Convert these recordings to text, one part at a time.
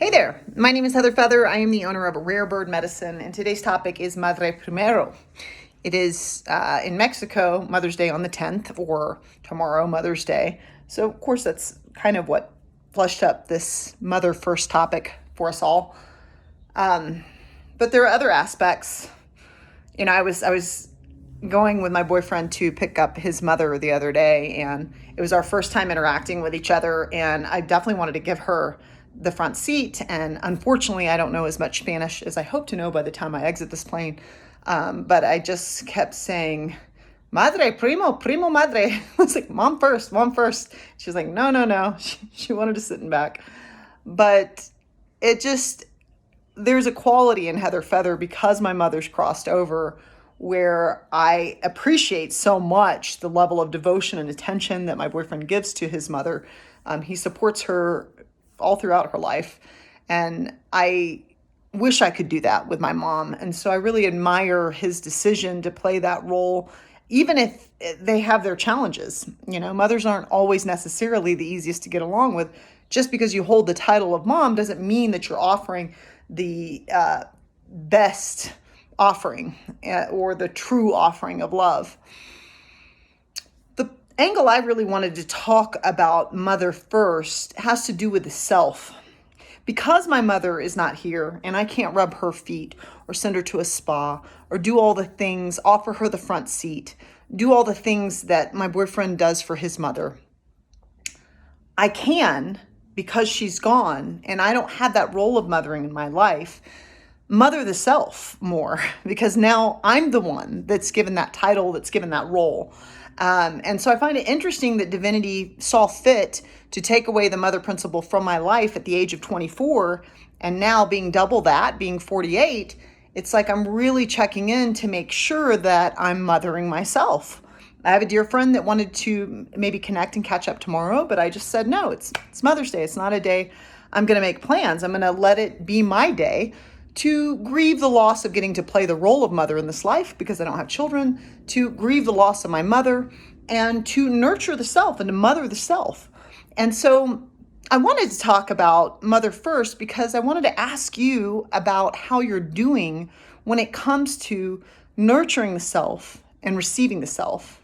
Hey there, my name is Heather Feather. I am the owner of Rare Bird Medicine, and today's topic is Madre Primero. It is in Mexico, Mother's Day on the 10th, or tomorrow, Mother's Day. So, of course, that's kind of what flushed up this mother first topic for us all. But there are other aspects. I was going with my boyfriend to pick up his mother the other day, and it was our first time interacting with each other, and I definitely wanted to give her the front seat. And unfortunately, I don't know as much Spanish as I hope to know by the time I exit this plane. But I just kept saying, Madre, primo, madre. I was like, mom first, mom first. She's like, no, no, no. She wanted to sit in back. But it just, there's a quality in Heather Feather because my mother's crossed over where I appreciate so much the level of devotion and attention that my boyfriend gives to his mother. He supports her all throughout her life. And I wish I could do that with my mom. And so I really admire his decision to play that role, even if they have their challenges. You know, mothers aren't always necessarily the easiest to get along with. Just because you hold the title of mom doesn't mean that you're offering the best offering or the true offering of love. The angle I really wanted to talk about mother first has to do with the self. Because my mother is not here and I can't rub her feet or send her to a spa or do all the things, offer her the front seat, do all the things that my boyfriend does for his mother, I can, because she's gone and I don't have that role of mothering in my life, mother the self more, because now I'm the one that's given that title, that's given that role. And so I find it interesting that divinity saw fit to take away the mother principle from my life at the age of 24. And now being double that, being 48, it's like I'm really checking in to make sure that I'm mothering myself. I have a dear friend that wanted to maybe connect and catch up tomorrow, but I just said, no, it's Mother's Day. It's not a day I'm going to make plans. I'm going to let it be my day to grieve the loss of getting to play the role of mother in this life because I don't have children, to grieve the loss of my mother, and to nurture the self and to mother the self. And so I wanted to talk about mother first because I wanted to ask you about how you're doing when it comes to nurturing the self and receiving the self.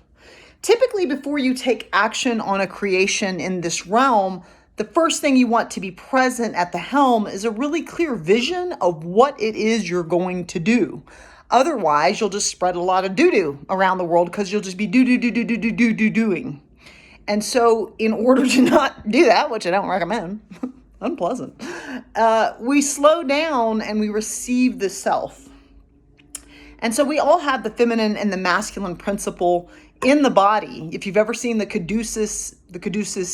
Typically, before you take action on a creation in this realm, the first thing you want to be present at the helm is a really clear vision of what it is you're going to do. Otherwise, you'll just spread a lot of doo-doo around the world because you'll just be doing. And so in order to not do that, which I don't recommend, unpleasant, we slow down and we receive the self. And so we all have the feminine and the masculine principle in the body. If you've ever seen the caduceus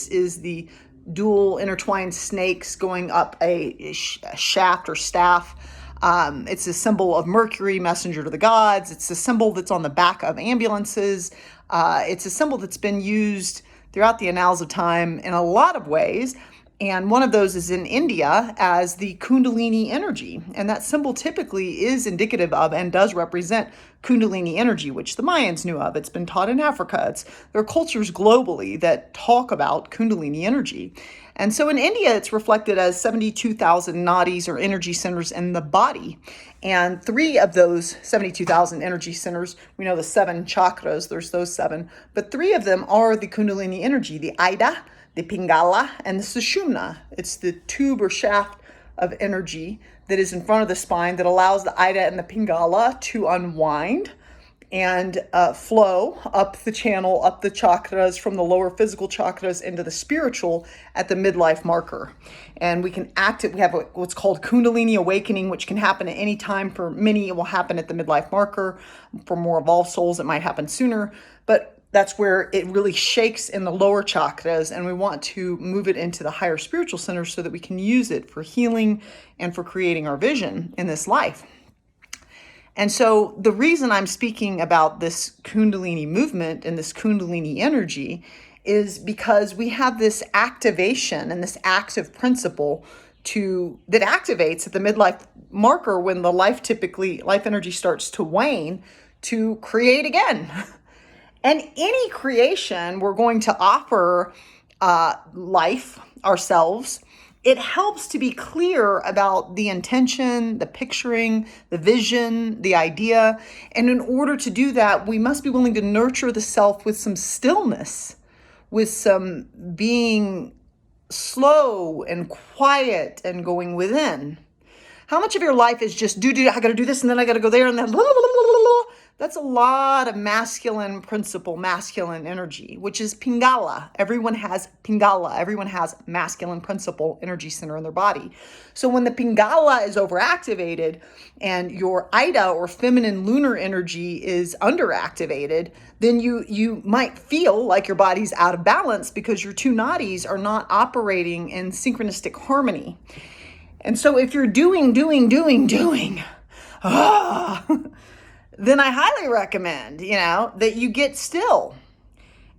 is the dual intertwined snakes going up a shaft or staff. It's a symbol of Mercury, messenger to the gods. It's a symbol that's on the back of ambulances. It's a symbol that's been used throughout the annals of time in a lot of ways. And one of those is in India as the Kundalini energy. And that symbol typically is indicative of and does represent Kundalini energy, which the Mayans knew of. It's been taught in Africa. There are cultures globally that talk about Kundalini energy. And so in India, it's reflected as 72,000 nadis or energy centers in the body. And 3 of those 72,000 energy centers, we know the 7 chakras, there's those 7, but 3 of them are the Kundalini energy, the Ida, the Pingala, and the Sushumna. It's the tube or shaft of energy that is in front of the spine that allows the Ida and the Pingala to unwind and flow up the channel, up the chakras from the lower physical chakras into the spiritual at the midlife marker. And we can we have what's called Kundalini awakening, which can happen at any time. For many, it will happen at the midlife marker. For more evolved souls, it might happen sooner. But that's where it really shakes in the lower chakras, and we want to move it into the higher spiritual centers so that we can use it for healing and for creating our vision in this life. And so the reason I'm speaking about this Kundalini movement and this Kundalini energy is because we have this activation and this active principle that activates at the midlife marker when the life energy starts to wane, to create again. And any creation we're going to offer life, ourselves, it helps to be clear about the intention, the picturing, the vision, the idea. And in order to do that, we must be willing to nurture the self with some stillness, with some being slow and quiet and going within. How much of your life is just do, I got to do this and then I got to go there and then blah, blah, blah, blah, blah. That's a lot of masculine principle, masculine energy, which is Pingala. Everyone has Pingala. Everyone has masculine principle energy center in their body. So when the Pingala is overactivated and your Ida or feminine lunar energy is underactivated, then you might feel like your body's out of balance because your two nadis are not operating in synchronistic harmony. And so if you're doing, then I highly recommend, that you get still.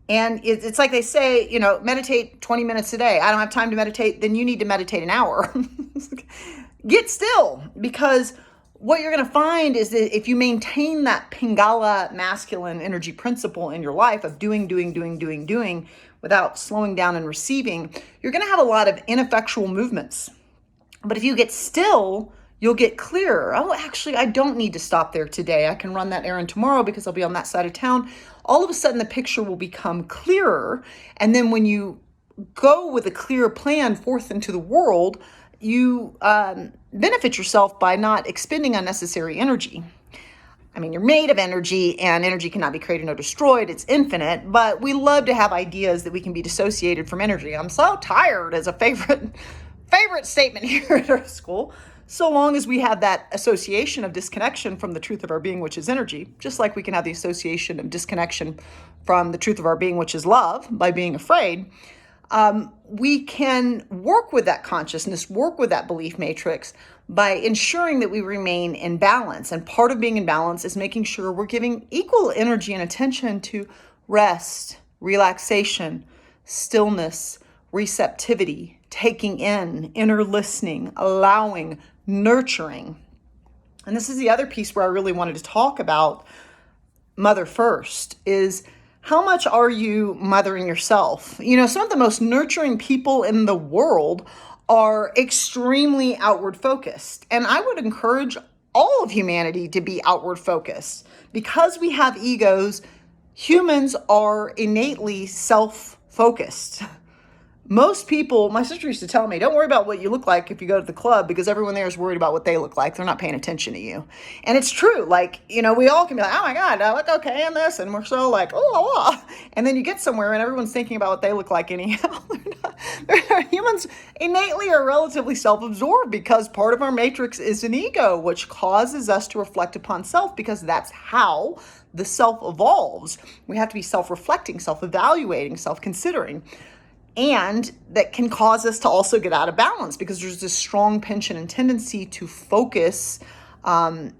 And it's like they say, meditate 20 minutes a day. I don't have time to meditate. Then you need to meditate an hour. Get still, because what you're going to find is that if you maintain that Pingala masculine energy principle in your life of doing without slowing down and receiving, you're going to have a lot of ineffectual movements. But if you get still, you'll get clearer. Oh, actually, I don't need to stop there today. I can run that errand tomorrow because I'll be on that side of town. All of a sudden, the picture will become clearer. And then when you go with a clear plan forth into the world, you benefit yourself by not expending unnecessary energy. I mean, you're made of energy, and energy cannot be created nor destroyed. It's infinite, but we love to have ideas that we can be dissociated from energy. I'm so tired as a favorite statement here at our school. So long as we have that association of disconnection from the truth of our being, which is energy, just like we can have the association of disconnection from the truth of our being, which is love, by being afraid, we can work with that consciousness, work with that belief matrix by ensuring that we remain in balance. And part of being in balance is making sure we're giving equal energy and attention to rest, relaxation, stillness, receptivity, taking in, inner listening, allowing, nurturing. And this is the other piece where I really wanted to talk about mother first, is how much are you mothering yourself? Some of the most nurturing people in the world are extremely outward focused. And I would encourage all of humanity to be outward focused. Because we have egos, humans are innately self-focused. Most people, my sister used to tell me, don't worry about what you look like if you go to the club, because everyone there is worried about what they look like. They're not paying attention to you. And it's true. We all can be like, oh my God, I look okay in this. And we're so like, oh. And then you get somewhere and everyone's thinking about what they look like anyhow. Humans innately are relatively self-absorbed because part of our matrix is an ego, which causes us to reflect upon self, because that's how the self evolves. We have to be self-reflecting, self-evaluating, self-considering. And that can cause us to also get out of balance because there's this strong penchant and tendency to focus on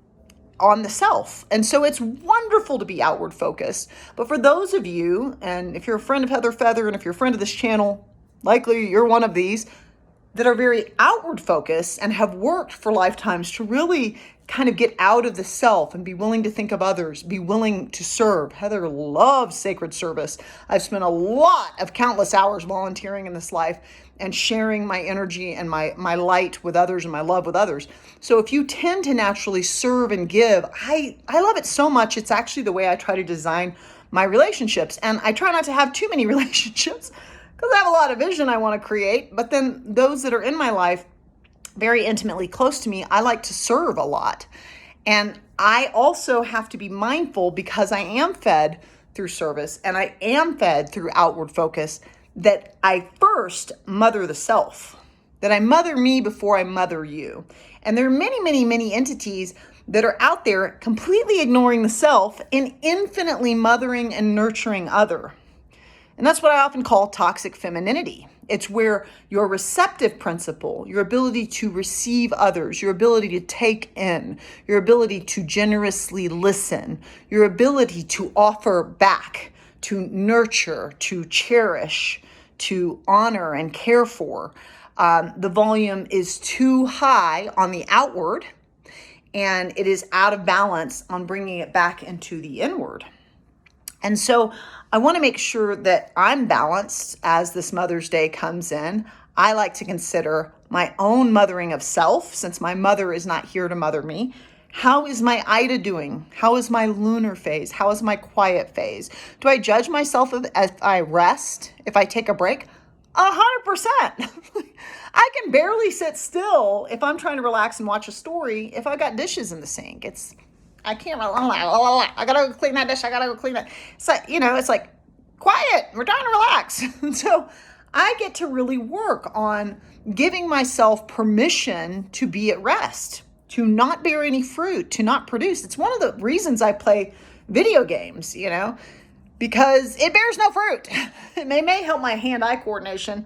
the self. And so it's wonderful to be outward focused. But for those of you, and if you're a friend of Heather Feather, and if you're a friend of this channel, likely you're one of these, that are very outward focused and have worked for lifetimes to really kind of get out of the self and be willing to think of others, be willing to serve. Heather loves sacred service. I've spent a lot of countless hours volunteering in this life and sharing my energy and my light with others and my love with others. So if you tend to naturally serve and give, I love it so much. It's actually the way I try to design my relationships. And I try not to have too many relationships because I have a lot of vision I want to create. But then those that are in my life, very intimately close to me, I like to serve a lot. And I also have to be mindful, because I am fed through service and I am fed through outward focus, that I first mother the self, that I mother me before I mother you. And there are many entities that are out there completely ignoring the self and infinitely mothering and nurturing other. And that's what I often call toxic femininity. It's where your receptive principle, your ability to receive others, your ability to take in, your ability to generously listen, your ability to offer back, to nurture, to cherish, to honor and care for, the volume is too high on the outward, and it is out of balance on bringing it back into the inward. And so I want to make sure that I'm balanced as this Mother's Day comes in. I like to consider my own mothering of self, since my mother is not here to mother me. How is my Ida doing? How is my lunar phase? How is my quiet phase? Do I judge myself if I rest, if I take a break? 100%. I can barely sit still if I'm trying to relax and watch a story if I've got dishes in the sink. I can't, I gotta go clean that dish. I gotta go clean that. So, it's like, quiet, we're trying to relax. So I get to really work on giving myself permission to be at rest, to not bear any fruit, to not produce. It's one of the reasons I play video games, because it bears no fruit. It may help my hand-eye coordination,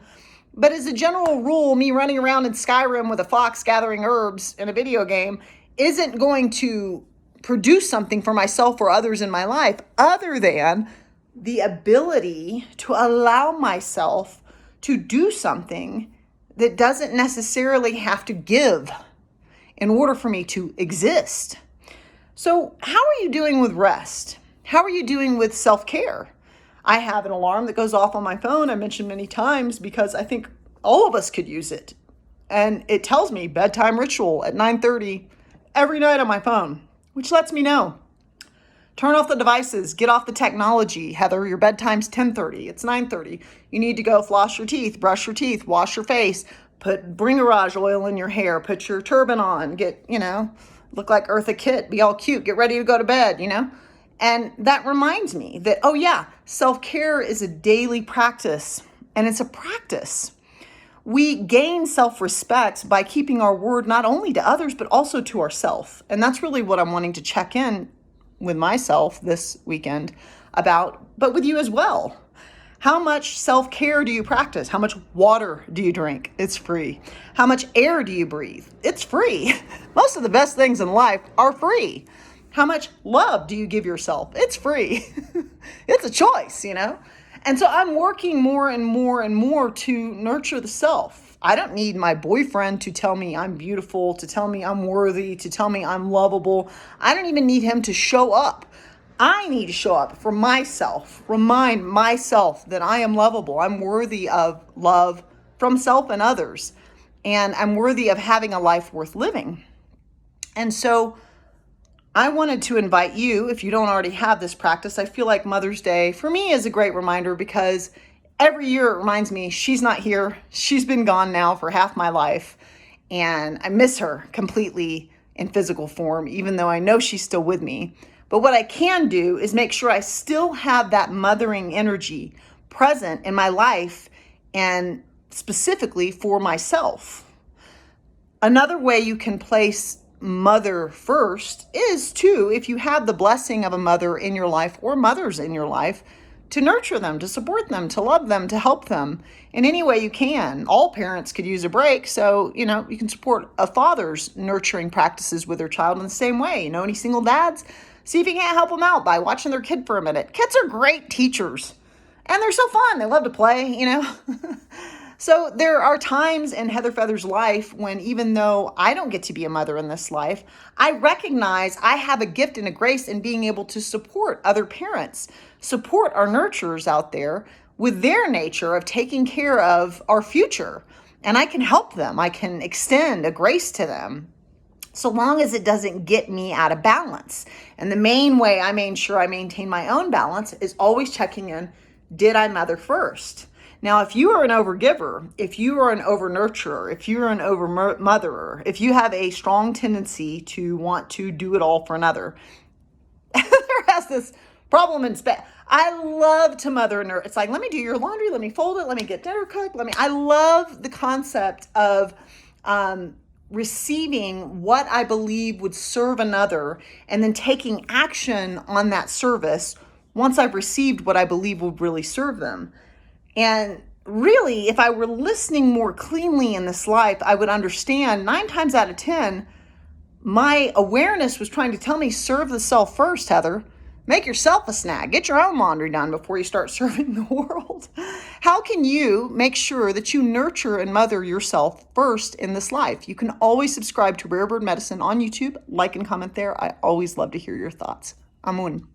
but as a general rule, me running around in Skyrim with a fox gathering herbs in a video game isn't going to produce something for myself or others in my life other than the ability to allow myself to do something that doesn't necessarily have to give in order for me to exist. So how are you doing with rest? How are you doing with self-care? I have an alarm that goes off on my phone, I mentioned many times, because I think all of us could use it. And it tells me bedtime ritual at 9:30 every night on my phone, which lets me know. Turn off the devices, get off the technology. Heather, your bedtime's 10:30, it's 9:30. You need to go floss your teeth, brush your teeth, wash your face, bring garage oil in your hair, put your turban on, look like Eartha Kitt, be all cute, get ready to go to bed, And that reminds me that, self-care is a daily practice, and it's a practice. We gain self-respect by keeping our word not only to others, but also to ourselves. And that's really what I'm wanting to check in with myself this weekend about, but with you as well. How much self-care do you practice? How much water do you drink? It's free. How much air do you breathe? It's free. Most of the best things in life are free. How much love do you give yourself? It's free. It's a choice, And so I'm working more and more and more to nurture the self. I don't need my boyfriend to tell me I'm beautiful, to tell me I'm worthy, to tell me I'm lovable. I don't even need him to show up. I need to show up for myself, remind myself that I am lovable. I'm worthy of love from self and others, and I'm worthy of having a life worth living. And so I wanted to invite you, if you don't already have this practice. I feel like Mother's Day for me is a great reminder, because every year it reminds me she's not here. She's been gone now for half my life, and I miss her completely in physical form, even though I know she's still with me. But what I can do is make sure I still have that mothering energy present in my life, and specifically for myself. Another way you can place mother first is to, if you have the blessing of a mother in your life or mothers in your life, to nurture them, to support them, to love them, to help them in any way you can. All parents could use a break, so you can support a father's nurturing practices with their child in the same way. Any single dads? See if you can't help them out by watching their kid for a minute. Kids are great teachers, and they're so fun. They love to play, So there are times in Heather Feather's life when, even though I don't get to be a mother in this life, I recognize I have a gift and a grace in being able to support other parents, support our nurturers out there with their nature of taking care of our future. And I can help them. I can extend a grace to them, so long as it doesn't get me out of balance. And the main way I made sure I maintain my own balance is always checking in, did I mother first? Now, if you are an overgiver, if you are an over-nurturer, if you're an over-motherer, if you have a strong tendency to want to do it all for another, there has this problem in spec. I love to mother and nurture. It's like, let me do your laundry, let me fold it, let me get dinner cooked, I love the concept of receiving what I believe would serve another, and then taking action on that service once I've received what I believe would really serve them. And really, if I were listening more cleanly in this life, I would understand 9 times out of 10, my awareness was trying to tell me, serve the self first, Heather. Make yourself a snack. Get your own laundry done before you start serving the world. How can you make sure that you nurture and mother yourself first in this life? You can always subscribe to Rare Bird Medicine on YouTube, like and comment there. I always love to hear your thoughts. Amun.